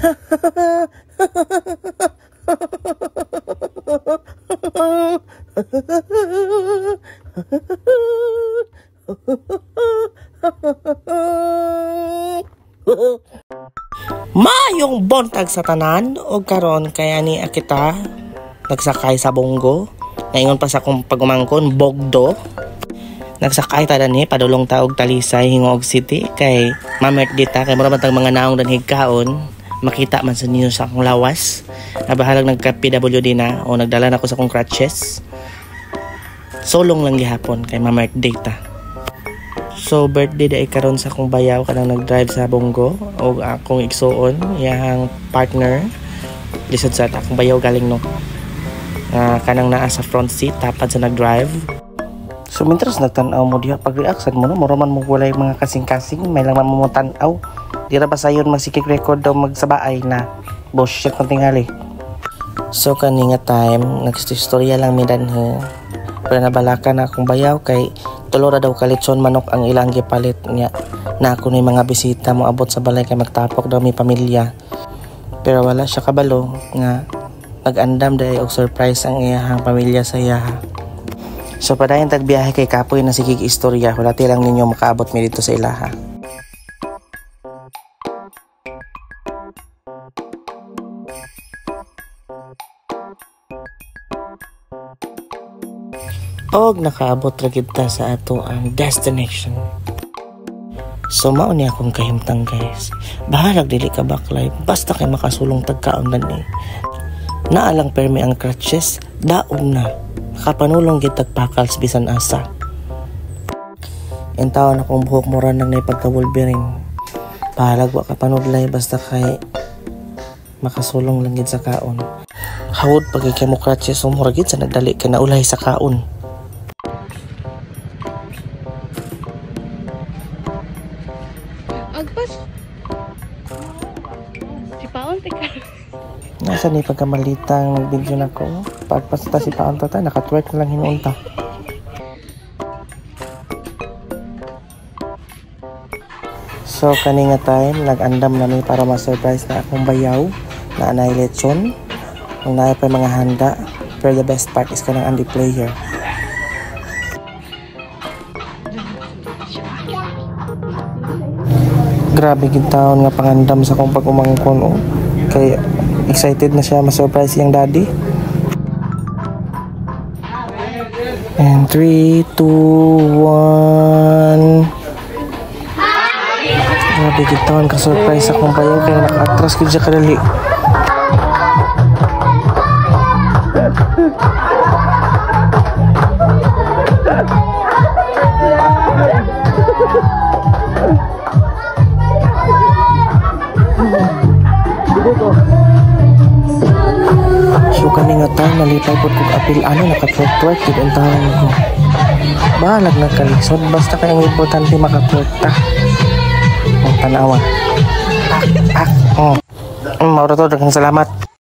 Mayong bontag sa tanan o karon kaya ni kita nagsakay sa Bonggo. Ngayon pa sa kong pagumangkon Bogdo. Nagsakay ta ni padulong taog Talisay Hingog City kay mamert dita kay mura man tag mga naong danhig kaon makita man sa ninyo sa akong lawas. Nabahalag nagka-PWD na o nagdala na ako sa akong crutches. Solong lang gihapon kay mamert data. So birthday day karon sa akong bayaw kanang nag-drive sa Bonggo o akong igsuon iyang partner lisod sa akong bayaw galing no. Kanang naa sa front seat tapad sa nag-drive. So mintras nagtanaw mo diha pag-reaction mo no mura man mo walay mga kasing-kasing may lang man mo tan-aw. Di ra ba sayon magsikik record daw magsabaay na bullshit man tingali. So kani nga time nagsistorya lang mi danhe. Pero nabalakan na akong bayaw kay tulo ra daw kalitson manok ang ilang gipalit niya na ako ni mga bisita mo abot sa balay kay magtapok daw mi pamilya. Pero wala siya kabalo nga mag-andam dahil og surprise ang iyahang pamilya sa iyaha. So padayon tagbiyahe kay kapoy na sigig istorya wala lang ninyo makaabot mi dito sa ilaha. Og nakaabot ra kita sa ato ang destination. So mao ni akong kahimtang guys. Bahalag dili ka backlight basta kay makasulong tagkaon dani. Naalang permi ang crutches daog na. Kapanulong gitag pakals bisan asa. Entaw na kong buhok mura nang naipagka-Wolverine. Bahalag wa kapanudlay basta kay makasulong lang gid sa kaon. Hawod pag kay mo crutches mura gid sa nagdali kay naulay sa kaon. Agpas. Si Paon tika. Nasa ni pagkamalitang nag-video na ko. Pagpasta si Paon ta nakatwerk na lang hinuunta. So kani nga time nag-andam nami para ma-surprise na akong bayaw na anay lechon. Ang naay pa mga handa. Pero the best part is kanang Andy player. Grabe gid taon nga pangandam sa akong pag-umangkon oh. Kay excited na siya ma-surprise yung daddy. And 3, 2, 1. Grabe gid taon ka-surprise akong bayaw kay naka-atras gid siya kadali. So kani nga time nalipay po kong apil nakatwerk gid ang taon ko. Balag nagkalisod basta kay ang importante makatwerk ta. Ang tanawa. Maura to daghang salamat.